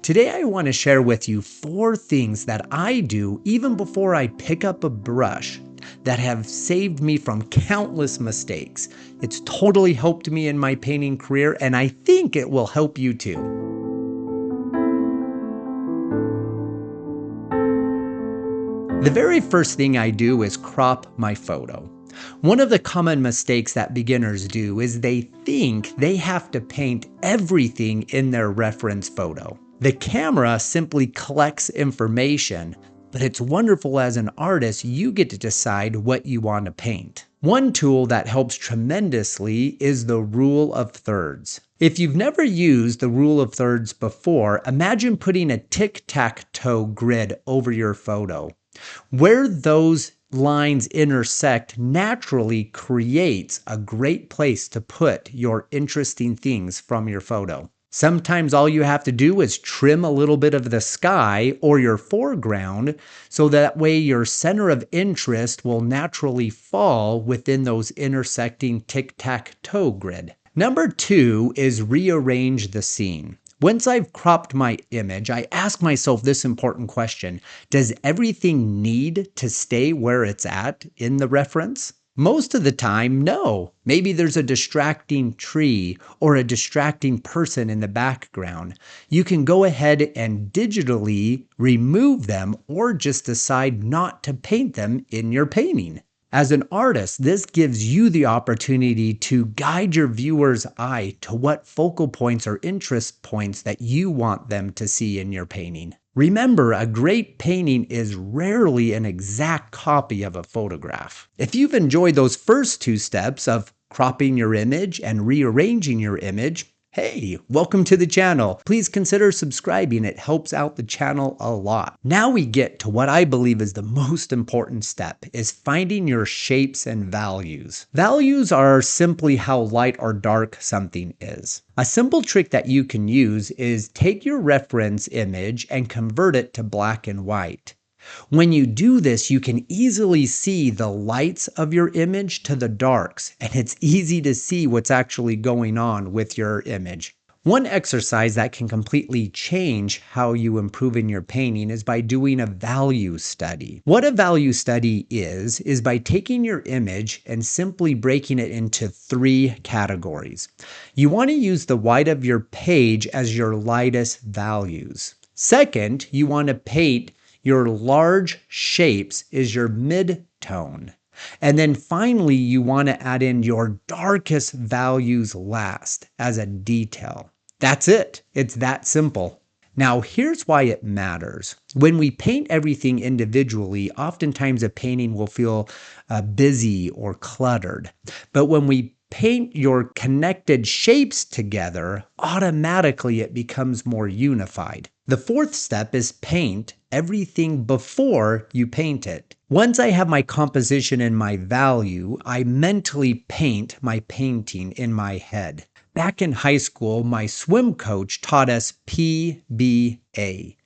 Today I want to share with you 4 things that I do even before I pick up a brush that have saved me from countless mistakes. It's totally helped me in my painting career, and I think it will help you too. The very first thing I do is crop my photo. One of the common mistakes that beginners do is they think they have to paint everything in their reference photo. The camera simply collects information, but it's wonderful as an artist, you get to decide what you want to paint. One tool that helps tremendously is the rule of thirds. If you've never used the rule of thirds before, imagine putting a tic-tac-toe grid over your photo. Where those lines intersect naturally creates a great place to put your interesting things from your photo. Sometimes all you have to do is trim a little bit of the sky or your foreground so that way your center of interest will naturally fall within those intersecting tic-tac-toe grid. Number 2 is rearrange the scene. Once I've cropped my image, I ask myself this important question: does everything need to stay where it's at in the reference? Most of the time, no. Maybe there's a distracting tree or a distracting person in the background. You can go ahead and digitally remove them or just decide not to paint them in your painting. As an artist, this gives you the opportunity to guide your viewer's eye to what focal points or interest points that you want them to see in your painting. Remember, a great painting is rarely an exact copy of a photograph. If you've enjoyed those first 2 steps of cropping your image and rearranging your image, hey, welcome to the channel. Please consider subscribing. It helps out the channel a lot. Now we get to what I believe is the most important step, is finding your shapes and values. Values are simply how light or dark something is. A simple trick that you can use is take your reference image and convert it to black and white. When you do this, you can easily see the lights of your image to the darks, and it's easy to see what's actually going on with your image. One exercise that can completely change how you improve in your painting is by doing a value study. What a value study is by taking your image and simply breaking it into 3 categories. You want to use the white of your page as your lightest values. Second, you want to paint your large shapes is your mid-tone. And then finally, you want to add in your darkest values last as a detail. That's it. It's that simple. Now, here's why it matters. When we paint everything individually, oftentimes a painting will feel busy or cluttered. But when we paint your connected shapes together, automatically it becomes more unified. The 4th step is paint everything before you paint it. Once I have my composition and my value, I mentally paint my painting in my head. Back in high school, my swim coach taught us P.B.A.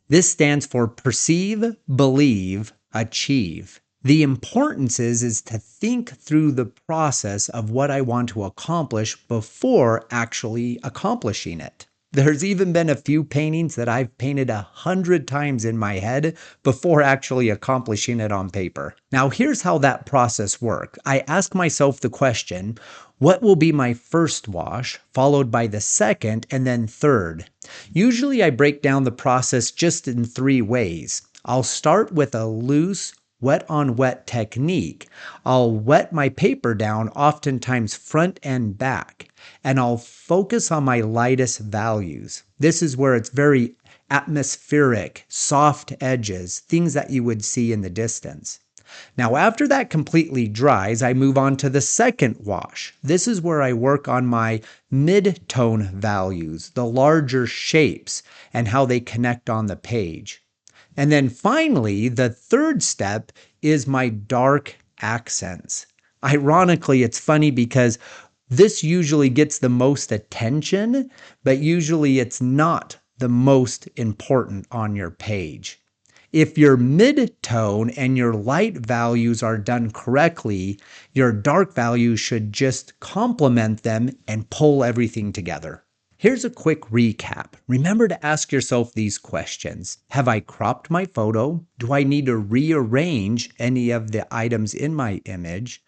This stands for perceive, believe, achieve. The importance is to think through the process of what I want to accomplish before actually accomplishing it. There's even been a few paintings that I've painted 100 times in my head before actually accomplishing it on paper. Now, here's how that process works. I ask myself the question, what will be my first wash, followed by the second, and then third? Usually I break down the process just in 3 ways. I'll start with a loose, wet on wet technique. I'll wet my paper down, oftentimes front and back, and I'll focus on my lightest values. This is where it's very atmospheric, soft edges, things that you would see in the distance. Now, after that completely dries, I move on to the second wash. This is where I work on my mid-tone values, the larger shapes, and how they connect on the page. And then finally, the 3rd step is my dark accents. Ironically, it's funny because this usually gets the most attention, but usually it's not the most important on your page. If your mid-tone and your light values are done correctly, your dark values should just complement them and pull everything together. Here's a quick recap. Remember to ask yourself these questions. Have I cropped my photo? Do I need to rearrange any of the items in my image?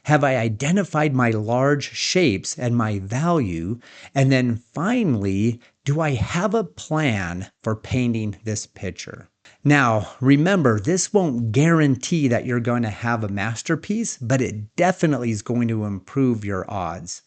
Have I identified my large shapes and my value? And then finally, do I have a plan for painting this picture? Now, remember, this won't guarantee that you're going to have a masterpiece, but it definitely is going to improve your odds.